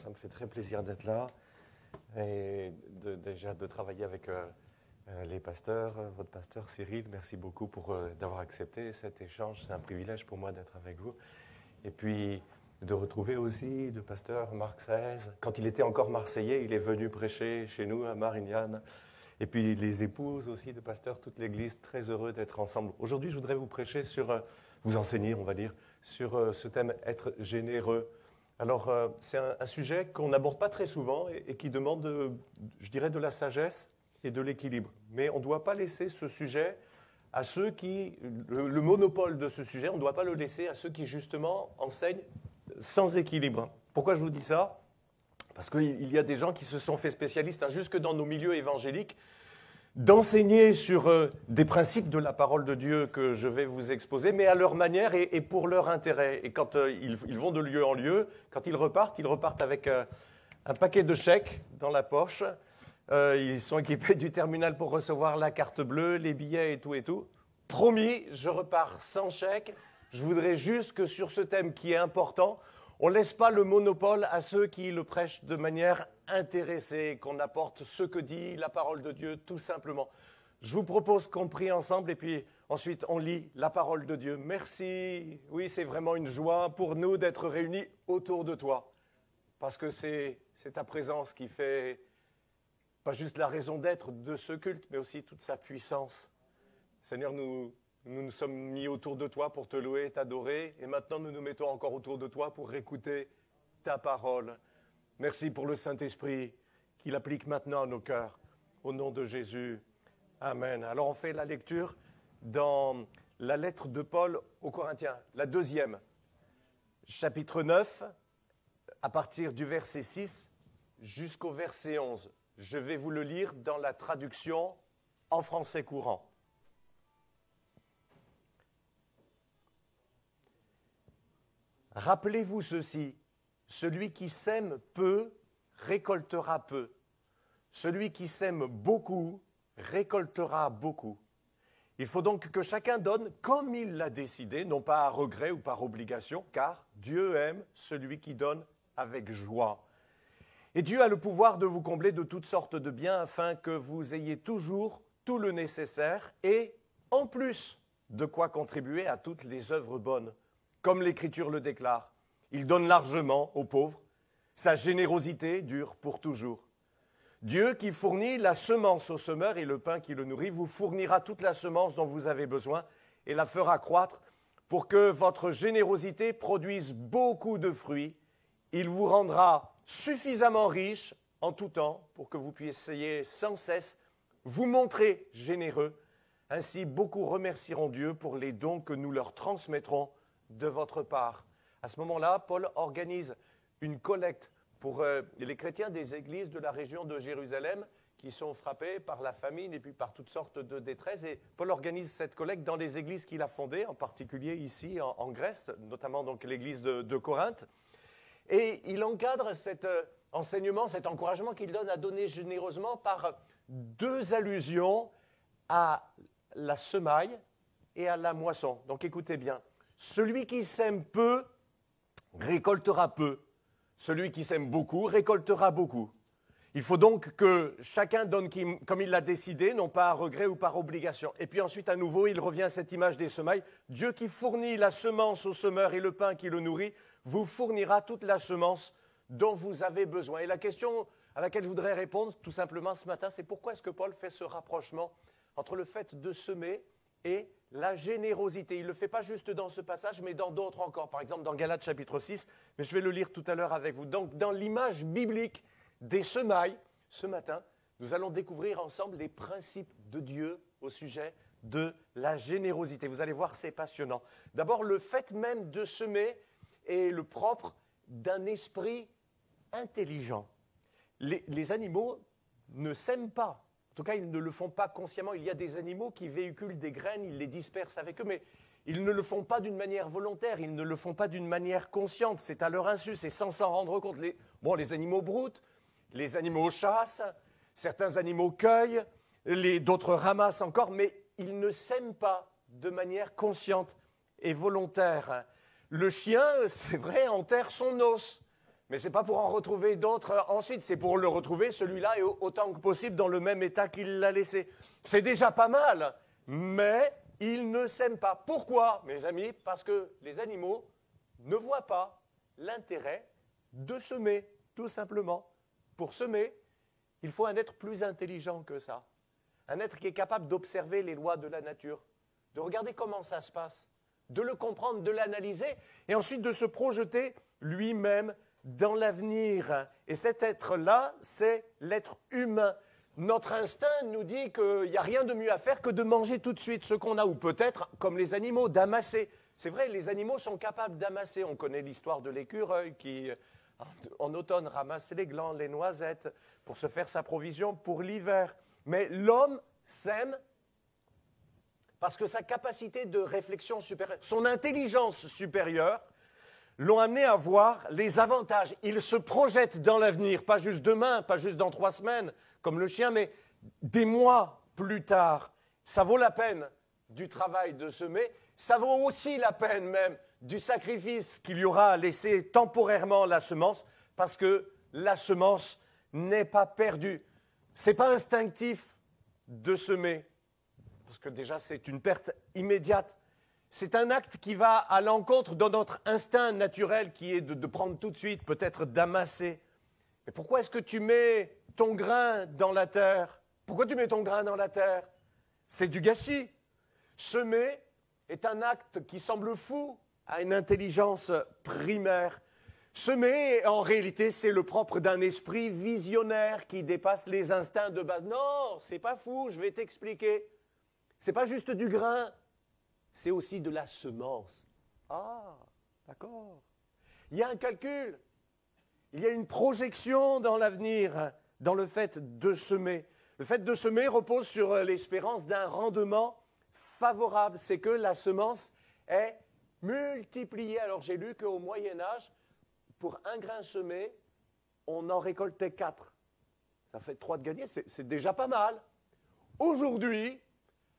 ça me fait très plaisir d'être là et déjà de travailler avec les pasteurs, votre pasteur Cyril. Merci beaucoup d'avoir accepté cet échange. C'est un privilège pour moi d'être avec vous. Et puis de retrouver aussi le pasteur Marc XVI. Quand il était encore marseillais, il est venu prêcher chez nous à Marignane. Et puis les épouses aussi de pasteurs, toute l'Église, très heureux d'être ensemble. Aujourd'hui, je voudrais vous prêcher vous enseigner, on va dire, sur ce thème « Être généreux ». Alors, c'est un sujet qu'on n'aborde pas très souvent et qui demande, je dirais, de la sagesse et de l'équilibre. Mais on ne doit pas laisser ce sujet à ceux qui, le monopole de ce sujet, on ne doit pas le laisser à ceux qui, justement, enseignent sans équilibre. Pourquoi je vous dis ça ? Parce qu'il y a des gens qui se sont fait spécialistes, jusque dans nos milieux évangéliques, d'enseigner sur des principes de la parole de Dieu que je vais vous exposer, mais à leur manière et pour leur intérêt. Et quand ils vont de lieu en lieu, quand ils repartent avec un paquet de chèques dans la poche. Ils sont équipés du terminal pour recevoir la carte bleue, les billets et tout et tout. Promis, je repars sans chèque. Je voudrais juste que sur ce thème qui est important, on ne laisse pas le monopole à ceux qui le prêchent de manière intéressée, qu'on apporte ce que dit la parole de Dieu, tout simplement. Je vous propose qu'on prie ensemble et puis ensuite on lit la parole de Dieu. Merci. Oui, c'est vraiment une joie pour nous d'être réunis autour de toi. Parce que c'est ta présence qui fait pas juste la raison d'être de ce culte, mais aussi toute sa puissance. Seigneur, nous sommes mis autour de toi pour te louer, t'adorer, et maintenant nous nous mettons encore autour de toi pour écouter ta parole. Merci pour le Saint-Esprit qu'il applique maintenant à nos cœurs. Au nom de Jésus, Amen. Alors on fait la lecture dans la lettre de Paul aux Corinthiens, la 2e, chapitre 9, à partir du verset 6 jusqu'au verset 11. Je vais vous le lire dans la traduction en français courant. Rappelez-vous ceci, celui qui sème peu récoltera peu. Celui qui sème beaucoup récoltera beaucoup. Il faut donc que chacun donne comme il l'a décidé, non pas à regret ou par obligation, car Dieu aime celui qui donne avec joie. Et Dieu a le pouvoir de vous combler de toutes sortes de biens afin que vous ayez toujours tout le nécessaire et, en plus, de quoi contribuer à toutes les œuvres bonnes. Comme l'Écriture le déclare, il donne largement aux pauvres, sa générosité dure pour toujours. Dieu qui fournit la semence au semeur et le pain qui le nourrit vous fournira toute la semence dont vous avez besoin et la fera croître pour que votre générosité produise beaucoup de fruits. Il vous rendra suffisamment riche en tout temps pour que vous puissiez sans cesse vous montrer généreux. Ainsi, beaucoup remercieront Dieu pour les dons que nous leur transmettrons de votre part. À ce moment-là, Paul organise une collecte pour les chrétiens des églises de la région de Jérusalem qui sont frappés par la famine et puis par toutes sortes de détresse. Et Paul organise cette collecte dans les églises qu'il a fondées, en particulier ici en Grèce, notamment donc l'église de Corinthe. Et il encadre cet enseignement, cet encouragement qu'il donne à donner généreusement par 2 allusions à la semaille et à la moisson. Donc écoutez bien. Celui qui sème peu récoltera peu. Celui qui sème beaucoup récoltera beaucoup. Il faut donc que chacun donne comme il l'a décidé, non pas à regret ou par obligation. Et puis ensuite, à nouveau, il revient à cette image des semailles. Dieu qui fournit la semence au semeur et le pain qui le nourrit, vous fournira toute la semence dont vous avez besoin. Et la question à laquelle je voudrais répondre tout simplement ce matin, c'est pourquoi est-ce que Paul fait ce rapprochement entre le fait de semer et la générosité. Il ne le fait pas juste dans ce passage, mais dans d'autres encore. Par exemple, dans Galates chapitre 6, mais je vais le lire tout à l'heure avec vous. Donc, dans l'image biblique des semailles, ce matin, nous allons découvrir ensemble les principes de Dieu au sujet de la générosité. Vous allez voir, c'est passionnant. D'abord, le fait même de semer est le propre d'un esprit intelligent. Les animaux ne sèment pas. En tout cas, ils ne le font pas consciemment. Il y a des animaux qui véhiculent des graines, ils les dispersent avec eux, mais ils ne le font pas d'une manière volontaire, ils ne le font pas d'une manière consciente. C'est à leur insu, c'est sans s'en rendre compte. Les animaux broutent, les animaux chassent, certains animaux cueillent, d'autres ramassent encore, mais ils ne sèment pas de manière consciente et volontaire. Le chien, c'est vrai, enterre son os. Mais ce n'est pas pour en retrouver d'autres ensuite, c'est pour le retrouver, celui-là, et autant que possible dans le même état qu'il l'a laissé. C'est déjà pas mal, mais ils ne s'aiment pas. Pourquoi, mes amis? Parce que les animaux ne voient pas l'intérêt de semer, tout simplement. Pour semer, il faut un être plus intelligent que ça. Un être qui est capable d'observer les lois de la nature, de regarder comment ça se passe, de le comprendre, de l'analyser, et ensuite de se projeter lui-même dans l'avenir. Et cet être-là, c'est l'être humain. Notre instinct nous dit qu'il n'y a rien de mieux à faire que de manger tout de suite ce qu'on a, ou peut-être, comme les animaux, d'amasser. C'est vrai, les animaux sont capables d'amasser. On connaît l'histoire de l'écureuil qui, en automne, ramasse les glands, les noisettes, pour se faire sa provision pour l'hiver. Mais l'homme sème parce que sa capacité de réflexion supérieure, son intelligence supérieure, l'ont amené à voir les avantages. Il se projette dans l'avenir, pas juste demain, pas juste dans 3 semaines, comme le chien, mais des mois plus tard. Ça vaut la peine du travail de semer, ça vaut aussi la peine même du sacrifice qu'il y aura à laisser temporairement la semence, parce que la semence n'est pas perdue. Ce n'est pas instinctif de semer, parce que déjà c'est une perte immédiate. C'est un acte qui va à l'encontre de notre instinct naturel qui est de prendre tout de suite, peut-être d'amasser. Mais pourquoi est-ce que tu mets ton grain dans la terre? Pourquoi tu mets ton grain dans la terre? C'est du gâchis. Semer est un acte qui semble fou à une intelligence primaire. Semer, en réalité, c'est le propre d'un esprit visionnaire qui dépasse les instincts de base. Non, c'est pas fou, je vais t'expliquer. C'est pas juste du grain. C'est aussi de la semence. Ah, d'accord. Il y a un calcul, il y a une projection dans l'avenir, dans le fait de semer. Le fait de semer repose sur l'espérance d'un rendement favorable. C'est que la semence est multipliée. Alors j'ai lu qu'au Moyen-Âge, pour un grain semé, on en récoltait 4. Ça fait 3 de gagné, c'est déjà pas mal. Aujourd'hui,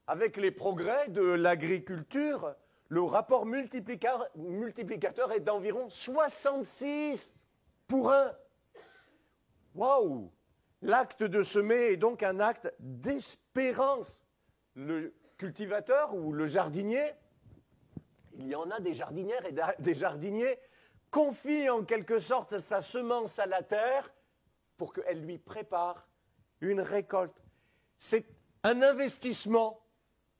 avec les progrès de l'agriculture, le rapport multiplicateur est d'environ 66 pour 1. Waouh! L'acte de semer est donc un acte d'espérance. Le cultivateur ou le jardinier, il y en a des jardinières et des jardiniers, confie en quelque sorte sa semence à la terre pour qu'elle lui prépare une récolte. C'est un investissement.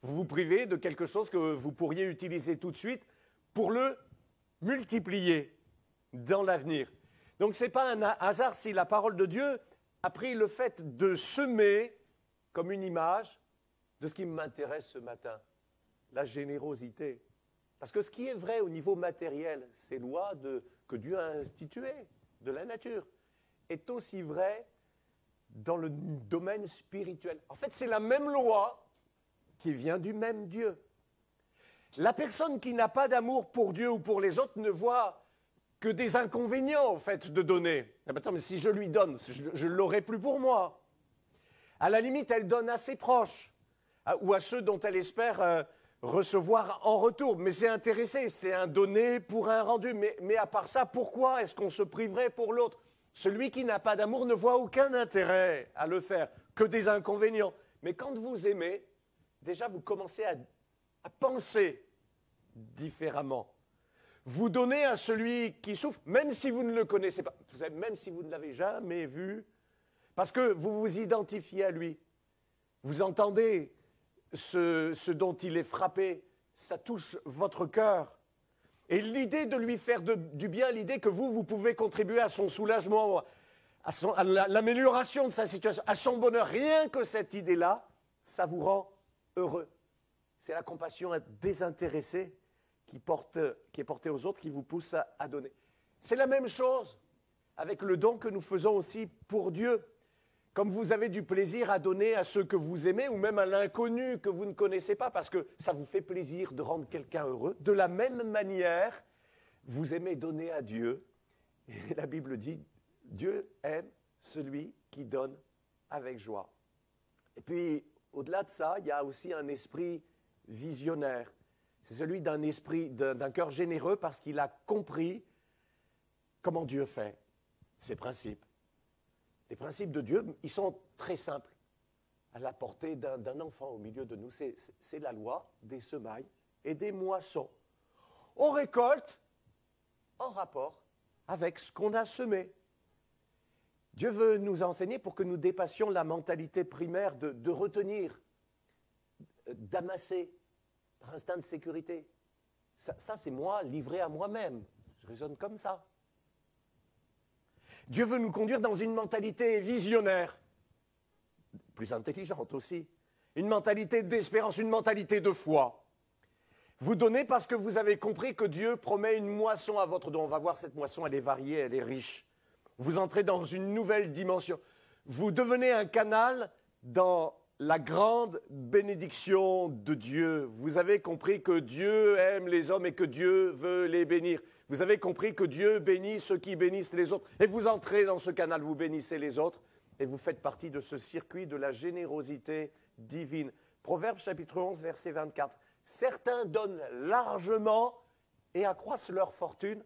Vous vous privez de quelque chose que vous pourriez utiliser tout de suite pour le multiplier dans l'avenir. Donc ce n'est pas un hasard si la parole de Dieu a pris le fait de semer comme une image de ce qui m'intéresse ce matin, la générosité. Parce que ce qui est vrai au niveau matériel, ces lois que Dieu a instituées de la nature, est aussi vrai dans le domaine spirituel. En fait, c'est la même loi qui vient du même Dieu. La personne qui n'a pas d'amour pour Dieu ou pour les autres ne voit que des inconvénients, en fait, de donner. Attends, mais si je lui donne, je ne l'aurai plus pour moi. À la limite, elle donne à ses proches ou à ceux dont elle espère recevoir en retour. Mais c'est intéressé, c'est un donné pour un rendu. Mais à part ça, pourquoi est-ce qu'on se priverait pour l'autre? Celui qui n'a pas d'amour ne voit aucun intérêt à le faire, que des inconvénients. Mais quand vous aimez, déjà vous commencez à penser différemment. Vous donnez à celui qui souffre, même si vous ne le connaissez pas, vous savez, même si vous ne l'avez jamais vu, parce que vous vous identifiez à lui. Vous entendez ce dont il est frappé, ça touche votre cœur. Et l'idée de lui faire du bien, l'idée que vous pouvez contribuer à son soulagement, à l'amélioration de sa situation, à son bonheur, rien que cette idée-là, ça vous rend heureux. C'est la compassion désintéressée qui est portée aux autres, qui vous pousse à donner. C'est la même chose avec le don que nous faisons aussi pour Dieu. Comme vous avez du plaisir à donner à ceux que vous aimez, ou même à l'inconnu que vous ne connaissez pas, parce que ça vous fait plaisir de rendre quelqu'un heureux, de la même manière, vous aimez donner à Dieu. Et la Bible dit, Dieu aime celui qui donne avec joie. Et puis, au-delà de ça, il y a aussi un esprit visionnaire. C'est celui d'un cœur généreux parce qu'il a compris comment Dieu fait. ces principes. Les principes de Dieu, ils sont très simples, à la portée d'un enfant au milieu de nous. C'est la loi des semailles et des moissons. On récolte en rapport avec ce qu'on a semé. Dieu veut nous enseigner pour que nous dépassions la mentalité primaire de retenir, d'amasser par instinct de sécurité. Ça c'est moi livré à moi-même. Je raisonne comme ça. Dieu veut nous conduire dans une mentalité visionnaire, plus intelligente aussi, une mentalité d'espérance, une mentalité de foi. Vous donnez parce que vous avez compris que Dieu promet une moisson à votre don. On va voir cette moisson, elle est variée, elle est riche. Vous entrez dans une nouvelle dimension. Vous devenez un canal dans la grande bénédiction de Dieu. Vous avez compris que Dieu aime les hommes et que Dieu veut les bénir. Vous avez compris que Dieu bénit ceux qui bénissent les autres. Et vous entrez dans ce canal, vous bénissez les autres et vous faites partie de ce circuit de la générosité divine. Proverbe chapitre 11, verset 24. Certains donnent largement et accroissent leur fortune.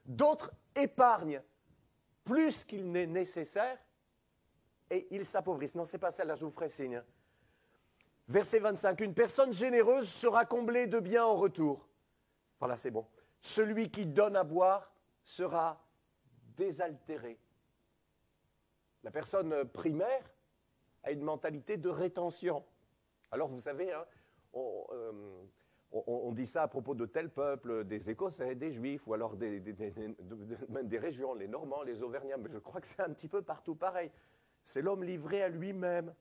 D'autres épargnent plus qu'il n'est nécessaire et ils s'appauvrissent. Non, ce n'est pas celle-là, je vous ferai signe. Verset 25. Une personne généreuse sera comblée de biens en retour. Voilà, c'est bon. Celui qui donne à boire sera désaltéré. La personne primaire a une mentalité de rétention. Alors, vous savez, hein, on dit ça à propos de tel peuple, des Écossais, des Juifs, ou alors même des régions, les Normands, les Auvergnats, mais je crois que c'est un petit peu partout pareil. C'est l'homme livré à lui-même.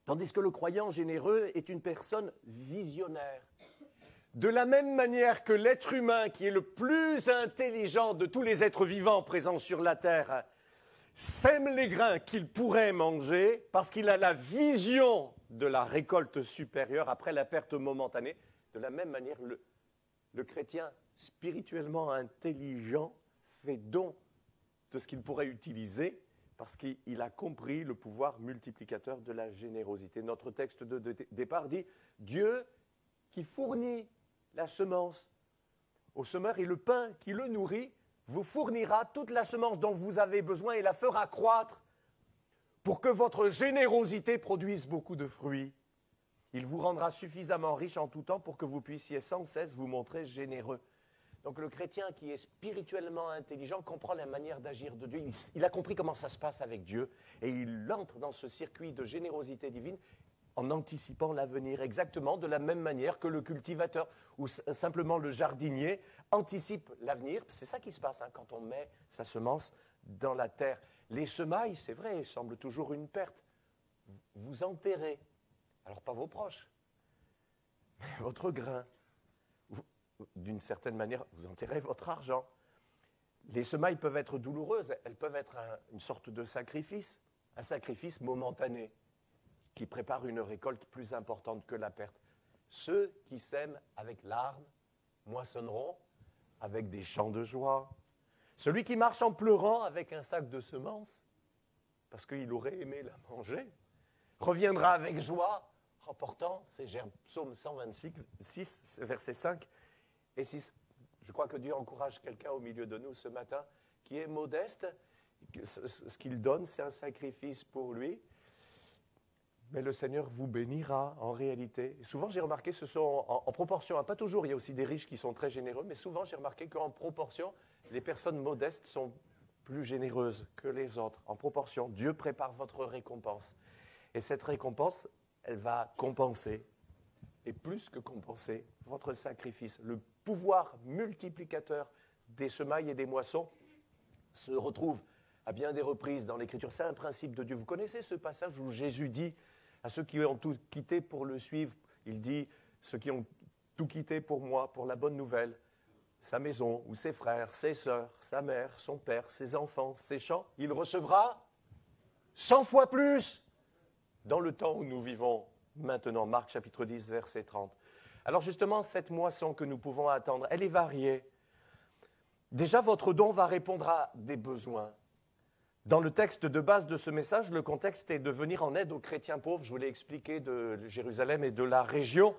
Tandis que le croyant généreux est une personne visionnaire. De la même manière que l'être humain, qui est le plus intelligent de tous les êtres vivants présents sur la terre, sème les grains qu'il pourrait manger parce qu'il a la vision de la récolte supérieure après la perte momentanée. De la même manière, le chrétien spirituellement intelligent fait don de ce qu'il pourrait utiliser parce qu'il a compris le pouvoir multiplicateur de la générosité. Notre texte de départ dit « Dieu qui fournit la semence au semeur et le pain qui le nourrit vous fournira toute la semence dont vous avez besoin et la fera croître pour que votre générosité produise beaucoup de fruits. Il vous rendra suffisamment riche en tout temps pour que vous puissiez sans cesse vous montrer généreux. » Donc le chrétien qui est spirituellement intelligent comprend la manière d'agir de Dieu. Il a compris comment ça se passe avec Dieu et il entre dans ce circuit de générosité divine en anticipant l'avenir, exactement de la même manière que le cultivateur ou simplement le jardinier anticipe l'avenir. C'est ça qui se passe hein, quand on met sa semence dans la terre. Les semailles, c'est vrai, semblent toujours une perte. Vous enterrez, alors pas vos proches, mais votre grain. D'une certaine manière, vous enterrez votre argent. Les semailles peuvent être douloureuses, elles peuvent être une sorte de sacrifice, un sacrifice momentané qui prépare une récolte plus importante que la perte. Ceux qui sèment avec larmes moissonneront avec des chants de joie. Celui qui marche en pleurant avec un sac de semences, parce qu'il aurait aimé la manger, reviendra avec joie en portant ses gerbes. Psaume 126, verset 5 et 6. Je crois que Dieu encourage quelqu'un au milieu de nous ce matin qui est modeste. Ce qu'il donne, c'est un sacrifice pour lui. Mais le Seigneur vous bénira en réalité. Et souvent, j'ai remarqué, ce sont en proportion, hein, pas toujours, il y a aussi des riches qui sont très généreux, mais souvent, j'ai remarqué qu'en proportion, les personnes modestes sont plus généreuses que les autres. En proportion, Dieu prépare votre récompense. Et cette récompense, elle va compenser, et plus que compenser, votre sacrifice. Le pouvoir multiplicateur des semailles et des moissons se retrouve à bien des reprises dans l'Écriture. C'est un principe de Dieu. Vous connaissez ce passage où Jésus dit à ceux qui ont tout quitté pour le suivre, il dit, ceux qui ont tout quitté pour moi, pour la bonne nouvelle, sa maison ou ses frères, ses sœurs, sa mère, son père, ses enfants, ses champs, il recevra 100 fois plus dans le temps où nous vivons maintenant. Marc chapitre 10, verset 30. Alors justement, cette moisson que nous pouvons attendre, elle est variée. Déjà, votre don va répondre à des besoins. Dans le texte de base de ce message, le contexte est de venir en aide aux chrétiens pauvres, je vous l'ai expliqué, de Jérusalem et de la région.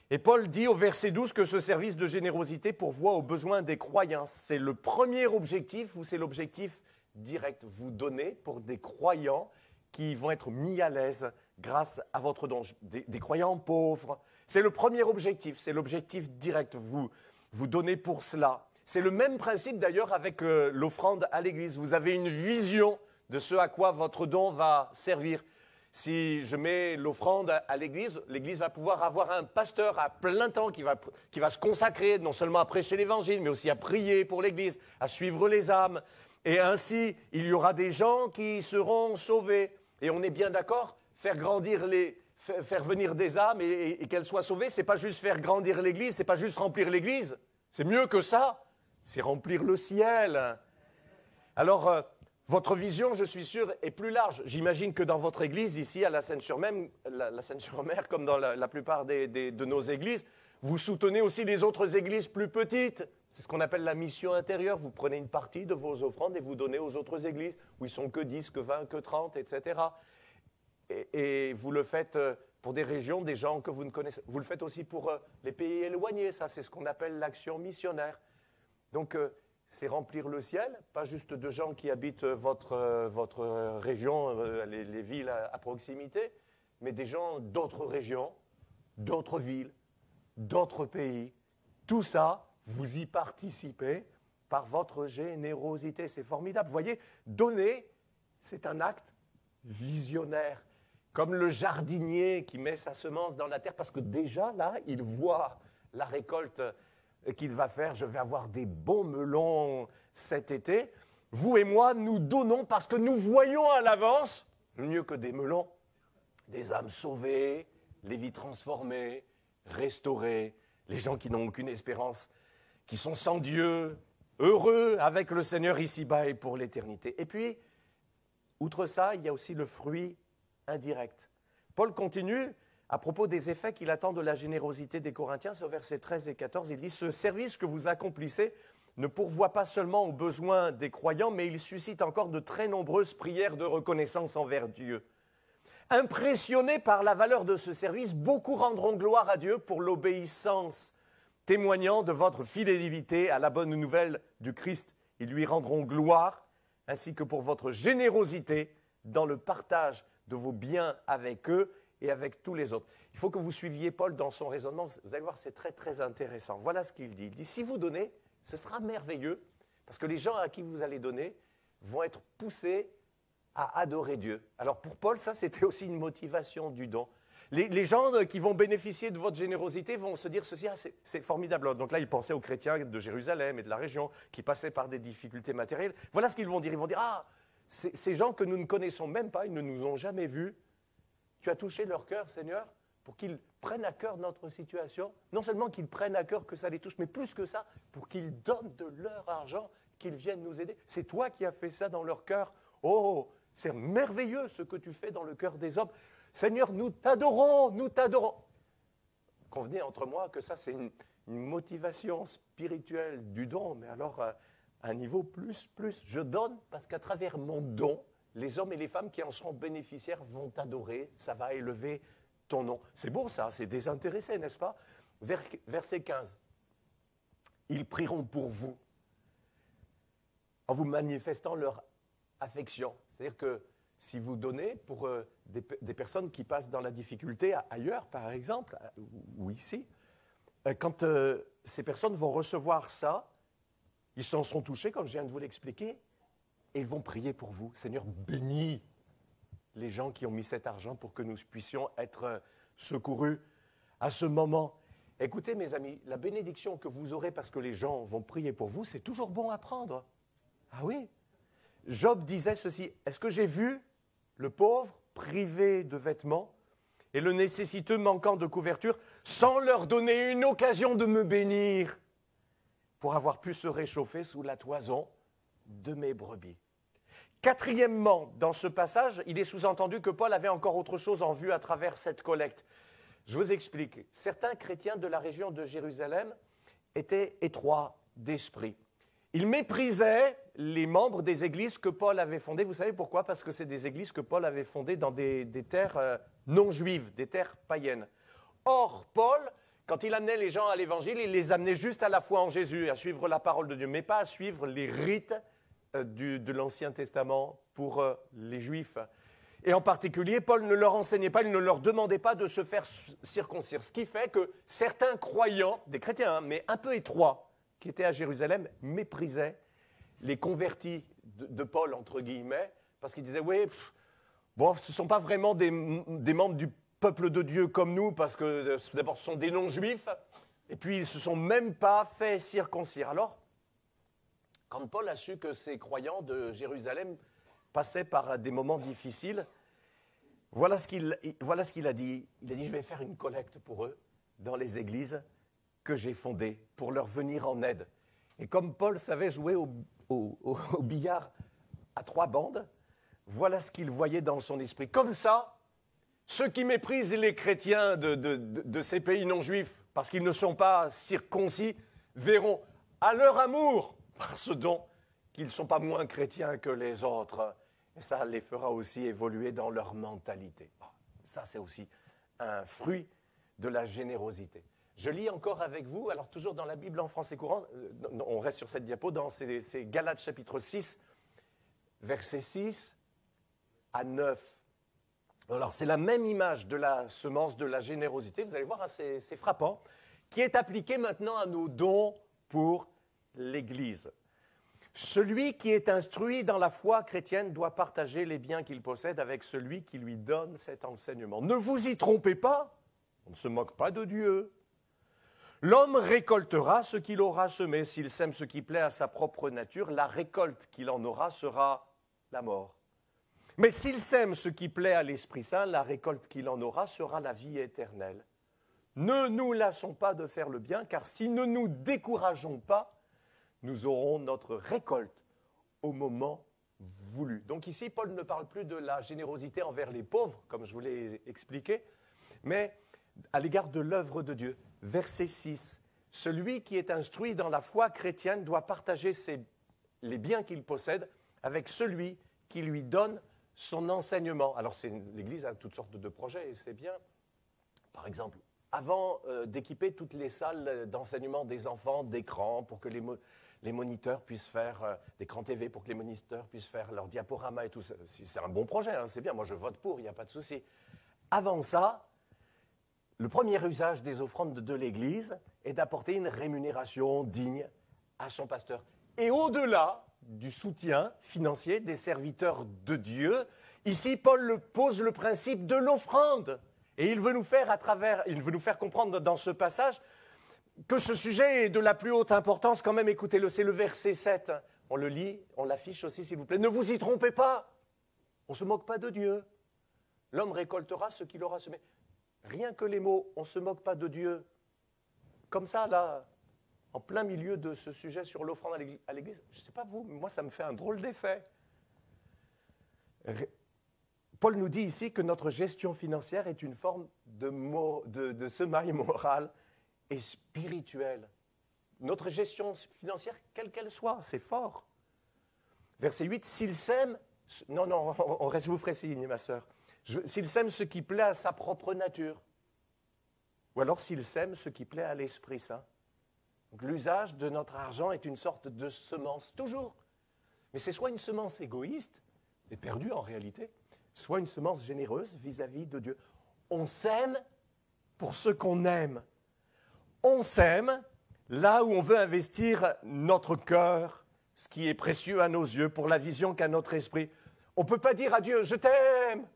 Et Paul dit au verset 12 que ce service de générosité pourvoit aux besoins des croyants. C'est le premier objectif ou c'est l'objectif direct. Vous donnez pour des croyants qui vont être mis à l'aise grâce à votre don. Des croyants pauvres. C'est le premier objectif, c'est l'objectif direct. Vous donnez pour cela. C'est le même principe d'ailleurs avec l'offrande à l'Église. Vous avez une vision de ce à quoi votre don va servir. Si je mets l'offrande à l'Église, l'Église va pouvoir avoir un pasteur à plein temps qui va se consacrer non seulement à prêcher l'Évangile, mais aussi à prier pour l'Église, à suivre les âmes. Et ainsi, il y aura des gens qui seront sauvés. Et on est bien d'accord, faire venir des âmes et qu'elles soient sauvées, ce n'est pas juste faire grandir l'Église, ce n'est pas juste remplir l'Église. C'est mieux que ça, c'est remplir le ciel. Alors, votre vision, je suis sûr, est plus large. J'imagine que dans votre église, ici, à la Seine-sur-Mer, comme dans la plupart de nos églises, vous soutenez aussi les autres églises plus petites. C'est ce qu'on appelle la mission intérieure. Vous prenez une partie de vos offrandes et vous donnez aux autres églises, où ils sont que 10, que 20, que 30, etc. Et vous le faites pour des régions, des gens que vous ne connaissez pas. Vous le faites aussi pour les pays éloignés. Ça, c'est ce qu'on appelle l'action missionnaire. Donc, c'est remplir le ciel, pas juste de gens qui habitent votre région, les villes à proximité, mais des gens d'autres régions, d'autres villes, d'autres pays. Tout ça, vous y participez par votre générosité. C'est formidable. Vous voyez, donner, c'est un acte visionnaire. Comme le jardinier qui met sa semence dans la terre, parce que déjà, là, il voit la récolte qu'il va faire. Je vais avoir des bons melons cet été. Vous et moi, nous donnons parce que nous voyons à l'avance, mieux que des melons, des âmes sauvées, les vies transformées, restaurées, les gens qui n'ont aucune espérance, qui sont sans Dieu, heureux avec le Seigneur ici-bas et pour l'éternité. Et puis, outre ça, il y a aussi le fruit indirect. Paul continue à propos des effets qu'il attend de la générosité des Corinthiens, c'est au verset 13 et 14, il dit « Ce service que vous accomplissez ne pourvoit pas seulement aux besoins des croyants, mais il suscite encore de très nombreuses prières de reconnaissance envers Dieu. Impressionnés par la valeur de ce service, beaucoup rendront gloire à Dieu pour l'obéissance, témoignant de votre fidélité à la bonne nouvelle du Christ. Ils lui rendront gloire, ainsi que pour votre générosité dans le partage de vos biens avec eux, et avec tous les autres. Il faut que vous suiviez Paul dans son raisonnement. Vous allez voir, c'est très, très intéressant. Voilà ce qu'il dit. Il dit, si vous donnez, ce sera merveilleux, parce que les gens à qui vous allez donner vont être poussés à adorer Dieu. Alors pour Paul, ça, c'était aussi une motivation du don. Les gens qui vont bénéficier de votre générosité vont se dire ceci, ah, c'est formidable. Donc là, il pensait aux chrétiens de Jérusalem et de la région qui passaient par des difficultés matérielles. Voilà ce qu'ils vont dire. Ils vont dire, ah, ces gens que nous ne connaissons même pas, ils ne nous ont jamais vus, tu as touché leur cœur, Seigneur, pour qu'ils prennent à cœur notre situation. Non seulement qu'ils prennent à cœur que ça les touche, mais plus que ça, pour qu'ils donnent de leur argent, qu'ils viennent nous aider. C'est toi qui as fait ça dans leur cœur. Oh, c'est merveilleux ce que tu fais dans le cœur des hommes. Seigneur, nous t'adorons, nous t'adorons. Convenez entre moi que ça, c'est une motivation spirituelle du don, mais alors à un niveau plus. Je donne parce qu'à travers mon don, les hommes et les femmes qui en seront bénéficiaires vont t'adorer, ça va élever ton nom. C'est beau ça, c'est désintéressé, n'est-ce pas? Verset 15. Ils prieront pour vous en vous manifestant leur affection. C'est-à-dire que si vous donnez pour des personnes qui passent dans la difficulté ailleurs, par exemple, ou ici, quand ces personnes vont recevoir ça, ils s'en sont touchés, comme je viens de vous l'expliquer, et ils vont prier pour vous. Seigneur, bénis les gens qui ont mis cet argent pour que nous puissions être secourus à ce moment. Écoutez, mes amis, la bénédiction que vous aurez parce que les gens vont prier pour vous, c'est toujours bon à prendre. Ah oui. Job disait ceci, est-ce que j'ai vu le pauvre privé de vêtements et le nécessiteux manquant de couverture sans leur donner une occasion de me bénir pour avoir pu se réchauffer sous la toison de mes brebis? Quatrièmement, dans ce passage, il est sous-entendu que Paul avait encore autre chose en vue à travers cette collecte. Je vous explique. Certains chrétiens de la région de Jérusalem étaient étroits d'esprit. Ils méprisaient les membres des églises que Paul avait fondées. Vous savez pourquoi? Parce que c'est des églises que Paul avait fondées dans des terres non juives, des terres païennes. Or, Paul, quand il amenait les gens à l'évangile, il les amenait juste à la foi en Jésus, à suivre la parole de Dieu, mais pas à suivre les rites de l'Ancien Testament pour les Juifs. Et en particulier, Paul ne leur enseignait pas, il ne leur demandait pas de se faire circoncire. Ce qui fait que certains croyants, des chrétiens, mais un peu étroits, qui étaient à Jérusalem, méprisaient les convertis de Paul, entre guillemets, parce qu'ils disaient, oui, bon, ce ne sont pas vraiment des membres du peuple de Dieu comme nous, parce que d'abord, ce sont des non-juifs, et puis ils ne se sont même pas fait circoncire. Alors, quand Paul a su que ces croyants de Jérusalem passaient par des moments difficiles, voilà ce qu'il a dit. Il a dit, je vais faire une collecte pour eux dans les églises que j'ai fondées, pour leur venir en aide. Et comme Paul savait jouer au billard à 3 bandes, voilà ce qu'il voyait dans son esprit. Comme ça, ceux qui méprisent les chrétiens de ces pays non-juifs, parce qu'ils ne sont pas circoncis, verront à leur amour par ce don qu'ils ne sont pas moins chrétiens que les autres. Et ça les fera aussi évoluer dans leur mentalité. Ça, c'est aussi un fruit de la générosité. Je lis encore avec vous, alors toujours dans la Bible en français courant, on reste sur cette diapo, c'est Galates chapitre 6, versets 6 à 9. Alors, c'est la même image de la semence de la générosité, vous allez voir, hein, c'est frappant, qui est appliquée maintenant à nos dons pour l'Église. Celui qui est instruit dans la foi chrétienne doit partager les biens qu'il possède avec celui qui lui donne cet enseignement. Ne vous y trompez pas, on ne se moque pas de Dieu. L'homme récoltera ce qu'il aura semé. S'il sème ce qui plaît à sa propre nature, la récolte qu'il en aura sera la mort. Mais s'il sème ce qui plaît à l'Esprit Saint, la récolte qu'il en aura sera la vie éternelle. Ne nous lassons pas de faire le bien, car si nous ne nous décourageons pas, nous aurons notre récolte au moment voulu. Donc ici, Paul ne parle plus de la générosité envers les pauvres, comme je vous l'ai expliqué, mais à l'égard de l'œuvre de Dieu. Verset 6, « Celui qui est instruit dans la foi chrétienne doit partager les biens qu'il possède avec celui qui lui donne son enseignement. » Alors l'Église a toutes sortes de projets et c'est bien. Par exemple, avant d'équiper toutes les salles d'enseignement des enfants d'écran pour que les moniteurs puissent faire d'écran TV, pour que les moniteurs puissent faire leur diaporama et tout ça. C'est un bon projet, hein, c'est bien, moi je vote pour, il n'y a pas de souci. Avant ça, le premier usage des offrandes de l'Église est d'apporter une rémunération digne à son pasteur. Et au-delà du soutien financier des serviteurs de Dieu, ici Paul pose le principe de l'offrande. Et il veut nous faire comprendre dans ce passage que ce sujet est de la plus haute importance quand même. Écoutez-le, c'est le verset 7. On le lit, on l'affiche aussi s'il vous plaît. Ne vous y trompez pas, on ne se moque pas de Dieu. L'homme récoltera ce qu'il aura semé. Rien que les mots, on ne se moque pas de Dieu. Comme ça, là, en plein milieu de ce sujet sur l'offrande à l'Église, je ne sais pas vous, mais moi ça me fait un drôle d'effet. Paul nous dit ici que notre gestion financière est une forme de semaille morale et spirituelle. Notre gestion financière, quelle qu'elle soit, c'est fort. Verset 8, s'il sème, non, je vous ferai signe, ma sœur, s'il sème ce qui plaît à sa propre nature, ou alors s'il sème ce qui plaît à l'Esprit Saint. Donc l'usage de notre argent est une sorte de semence, toujours. Mais c'est soit une semence égoïste, et perdue en réalité, soit une semence généreuse vis-à-vis de Dieu. On sème pour ce qu'on aime. On sème là où on veut investir notre cœur, ce qui est précieux à nos yeux, pour la vision qu'a notre esprit. On ne peut pas dire à Dieu « je t'aime »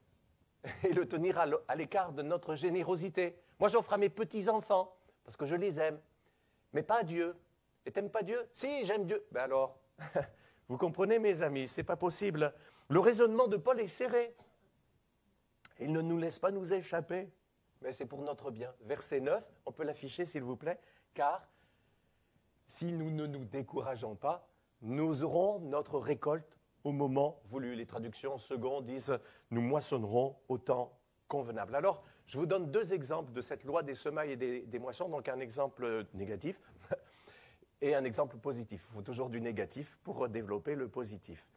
et le tenir à l'écart de notre générosité. Moi, j'offre à mes petits-enfants parce que je les aime, mais pas à Dieu. Et t'aimes pas Dieu? Si, j'aime Dieu. Ben alors, vous comprenez mes amis, c'est pas possible. Le raisonnement de Paul est serré. Il ne nous laisse pas nous échapper, mais c'est pour notre bien. Verset 9, on peut l'afficher s'il vous plaît, car si nous ne nous décourageons pas, nous aurons notre récolte au moment voulu. Les traductions secondes disent « nous moissonnerons au temps convenable ». Alors, je vous donne 2 exemples de cette loi des semailles et des moissons, donc un exemple négatif et un exemple positif. Il faut toujours du négatif pour développer le positif.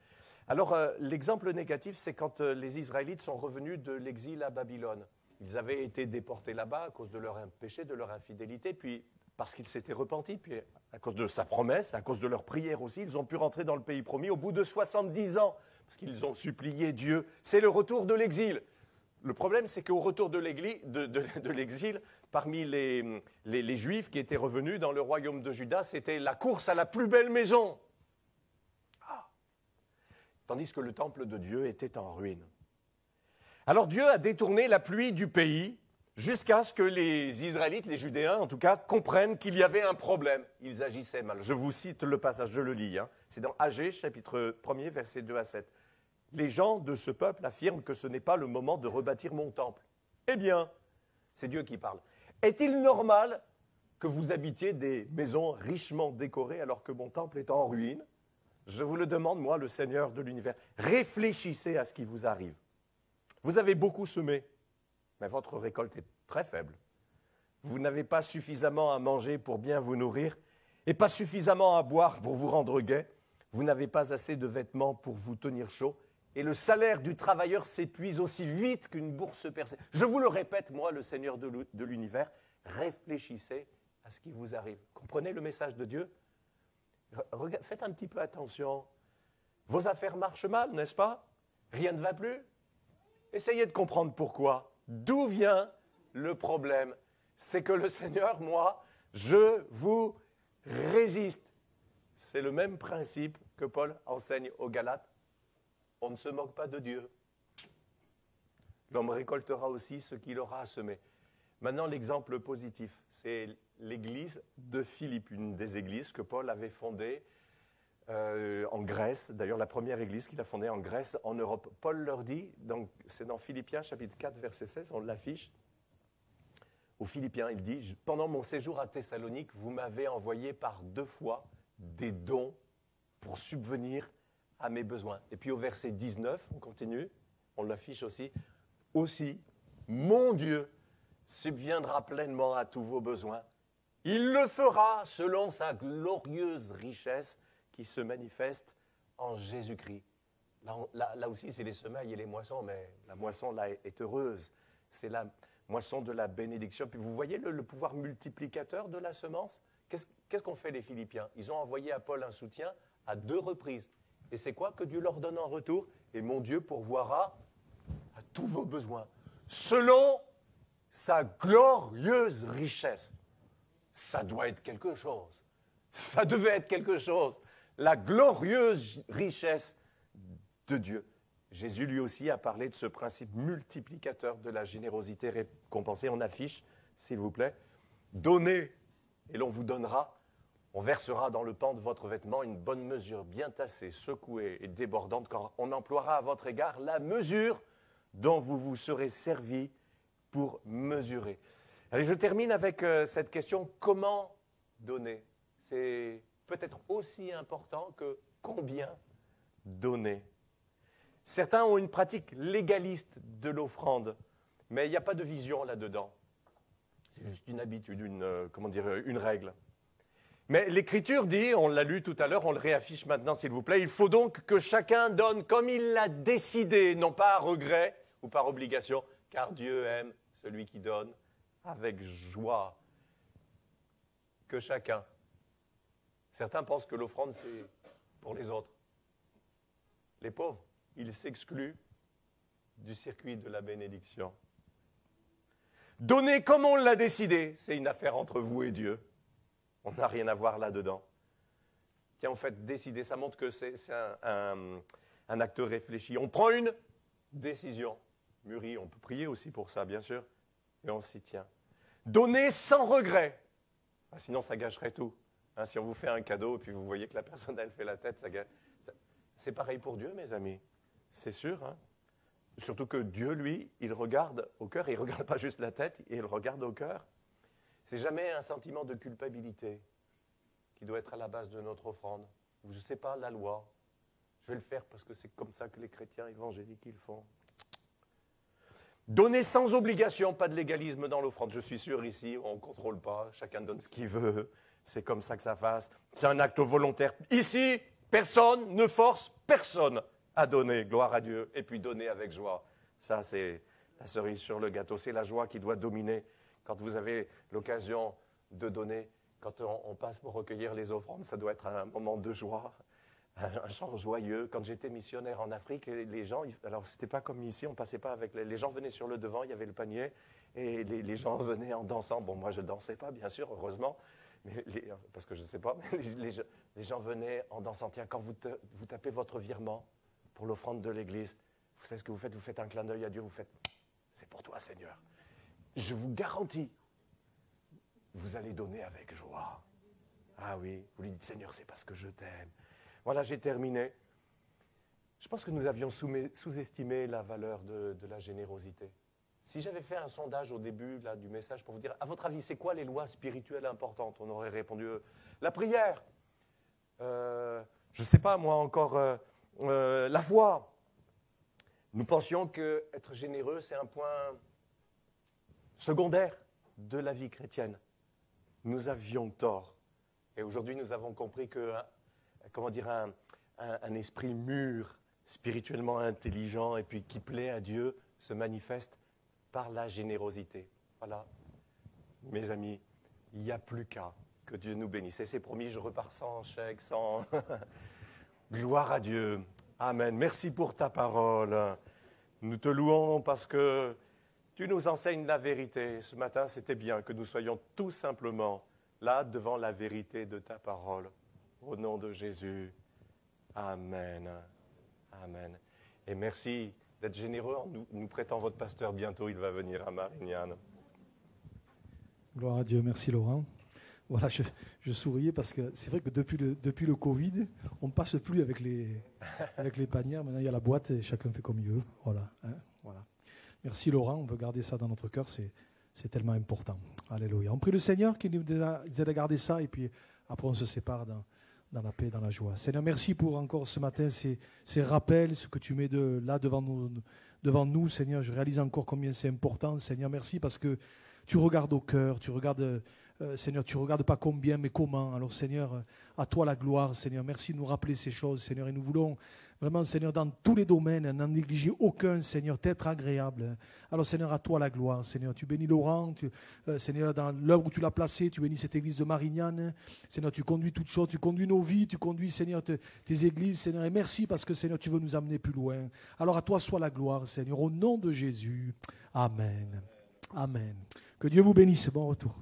Alors, l'exemple négatif, c'est quand les Israélites sont revenus de l'exil à Babylone. Ils avaient été déportés là-bas à cause de leur péché, de leur infidélité, puis parce qu'ils s'étaient repentis, puis à cause de sa promesse, à cause de leur prière aussi, ils ont pu rentrer dans le pays promis au bout de 70 ans, parce qu'ils ont supplié Dieu. C'est le retour de l'exil. Le problème, c'est qu'au retour de l'exil, parmi les Juifs qui étaient revenus dans le royaume de Juda, c'était la course à la plus belle maison. Ah. Tandis que le temple de Dieu était en ruine. Alors Dieu a détourné la pluie du pays jusqu'à ce que les Israélites, les Judéens en tout cas, comprennent qu'il y avait un problème. Ils agissaient mal. Je vous cite le passage, je le lis. C'est dans Agé, chapitre 1er, versets 2 à 7. Les gens de ce peuple affirment que ce n'est pas le moment de rebâtir mon temple. Eh bien, c'est Dieu qui parle. Est-il normal que vous habitiez des maisons richement décorées alors que mon temple est en ruine? Je vous le demande, moi, le Seigneur de l'univers. Réfléchissez à ce qui vous arrive. Vous avez beaucoup semé, mais votre récolte est très faible. Vous n'avez pas suffisamment à manger pour bien vous nourrir et pas suffisamment à boire pour vous rendre gai. Vous n'avez pas assez de vêtements pour vous tenir chaud. Et le salaire du travailleur s'épuise aussi vite qu'une bourse percée. Je vous le répète, moi, le Seigneur de l'univers, réfléchissez à ce qui vous arrive. Comprenez le message de Dieu? Faites un petit peu attention. Vos affaires marchent mal, n'est-ce pas? Rien ne va plus? Essayez de comprendre pourquoi. D'où vient le problème? C'est que le Seigneur, moi, je vous résiste. C'est le même principe que Paul enseigne aux Galates. On ne se moque pas de Dieu. L'homme récoltera aussi ce qu'il aura à semer. Maintenant, l'exemple positif, c'est l'église de Philippe, une des églises que Paul avait fondées en Grèce. D'ailleurs, la première église qu'il a fondée en Grèce, en Europe. Paul leur dit, c'est dans Philippiens chapitre 4, verset 16, on l'affiche. Aux Philippiens, il dit, « Pendant mon séjour à Thessalonique, vous m'avez envoyé par 2 fois des dons pour subvenir à mes besoins. » Et puis au verset 19, on continue, on l'affiche aussi. « Aussi, mon Dieu subviendra pleinement à tous vos besoins. Il le fera selon sa glorieuse richesse qui se manifeste en Jésus-Christ. » Là aussi, c'est les semailles et les moissons, mais la moisson là est heureuse. C'est la moisson de la bénédiction. Puis vous voyez le pouvoir multiplicateur de la semence? Qu'est-ce qu'ont fait les Philippiens? Ils ont envoyé à Paul un soutien à 2 reprises. Et c'est quoi que Dieu leur donne en retour? Et mon Dieu pourvoira à tous vos besoins, selon sa glorieuse richesse. Ça doit être quelque chose. Ça devait être quelque chose. La glorieuse richesse de Dieu. Jésus lui aussi a parlé de ce principe multiplicateur de la générosité récompensée. On affiche, s'il vous plaît, « Donnez et l'on vous donnera. On versera dans le pan de votre vêtement une bonne mesure, bien tassée, secouée et débordante, quand on emploiera à votre égard la mesure dont vous vous serez servi pour mesurer. » Allez, je termine avec cette question, comment donner? C'est peut-être aussi important que combien donner. Certains ont une pratique légaliste de l'offrande, mais il n'y a pas de vision là-dedans. C'est juste une habitude, une règle. Mais l'Écriture dit, on l'a lu tout à l'heure, on le réaffiche maintenant s'il vous plaît, il faut donc que chacun donne comme il l'a décidé, non pas à regret ou par obligation, car Dieu aime celui qui donne avec joie. Que chacun. Certains pensent que l'offrande, c'est pour les autres. Les pauvres, ils s'excluent du circuit de la bénédiction. Donner comme on l'a décidé, c'est une affaire entre vous et Dieu. On n'a rien à voir là-dedans. Tiens, en fait, décider, ça montre que c'est un acte réfléchi. On prend une décision mûrie. On peut prier aussi pour ça, bien sûr, et on s'y tient. Donner sans regret. Ah, sinon, ça gâcherait tout. Hein, si on vous fait un cadeau et puis vous voyez que la personne, elle fait la tête, ça gâche. C'est pareil pour Dieu, mes amis. C'est sûr. Hein. Surtout que Dieu, lui, il regarde au cœur. Il ne regarde pas juste la tête, il regarde au cœur. C'est jamais un sentiment de culpabilité qui doit être à la base de notre offrande. Je ne sais pas la loi. Je vais le faire parce que c'est comme ça que les chrétiens évangéliques ils font. Donner sans obligation, pas de légalisme dans l'offrande. Je suis sûr ici, on ne contrôle pas, chacun donne ce qu'il veut. C'est comme ça que ça fasse. C'est un acte volontaire. Ici, personne ne force personne à donner, gloire à Dieu, et puis donner avec joie. Ça, c'est la cerise sur le gâteau. C'est la joie qui doit dominer quand vous avez l'occasion de donner. quand on passe pour recueillir les offrandes, ça doit être un moment de joie, un chant joyeux. Quand j'étais missionnaire en Afrique, les gens, alors c'était pas comme ici, on passait pas avec les gens venaient sur le devant, il y avait le panier, et les gens venaient en dansant. Bon, moi je dansais pas, bien sûr, heureusement, mais parce que je ne sais pas, mais les gens venaient en dansant. Tiens, quand vous tapez votre virement pour l'offrande de l'église, vous savez ce que vous faites? Vous faites un clin d'œil à Dieu, vous faites « C'est pour toi, Seigneur ». Je vous garantis, vous allez donner avec joie. Ah oui, vous lui dites « Seigneur, c'est parce que je t'aime ». Voilà, j'ai terminé. Je pense que nous avions sous-estimé la valeur de la générosité. Si j'avais fait un sondage au début là, du message pour vous dire, à votre avis, c'est quoi les lois spirituelles importantes? On aurait répondu, la prière, je ne sais pas moi encore, la foi. Nous pensions qu'être généreux, c'est un point secondaire de la vie chrétienne. Nous avions tort. Et aujourd'hui, nous avons compris que, un esprit mûr, spirituellement intelligent et puis qui plaît à Dieu, se manifeste par la générosité. Voilà. Mes amis, il n'y a plus qu'à que Dieu nous bénisse. Et c'est promis, je repars sans chèque, sans... Gloire à Dieu. Amen. Merci pour ta parole. Nous te louons parce que tu nous enseignes la vérité. Ce matin, c'était bien que nous soyons tout simplement là devant la vérité de ta parole. Au nom de Jésus. Amen. Amen. Et merci d'être généreux en nous prêtant votre pasteur. Bientôt, il va venir à Marignane. Gloire à Dieu. Merci Laurent. Voilà, je souriais parce que c'est vrai que depuis le Covid, on ne passe plus avec les panières. Maintenant, il y a la boîte et chacun fait comme il veut. Voilà, hein, voilà. Merci Laurent, on veut garder ça dans notre cœur, c'est tellement important. Alléluia. On prie le Seigneur qui nous aide à garder ça et puis après on se sépare dans la paix, dans la joie. Seigneur, merci pour encore ce matin ces rappels, ce que tu mets là devant nous. Seigneur, je réalise encore combien c'est important. Seigneur, merci parce que tu regardes au cœur, tu regardes... Seigneur, tu ne regardes pas combien, mais comment. Alors, Seigneur, à toi la gloire, Seigneur. Merci de nous rappeler ces choses, Seigneur. Et nous voulons vraiment, Seigneur, dans tous les domaines, n'en négliger aucun, Seigneur, t'être agréable. Alors, Seigneur, à toi la gloire, Seigneur. Tu bénis Laurent, Seigneur, dans l'œuvre où tu l'as placé, tu bénis cette église de Marignane. Seigneur, tu conduis toutes choses, tu conduis nos vies, tu conduis, Seigneur, tes églises, Seigneur. Et merci parce que, Seigneur, tu veux nous amener plus loin. Alors, à toi soit la gloire, Seigneur. Au nom de Jésus. Amen. Amen. Que Dieu vous bénisse. Bon retour.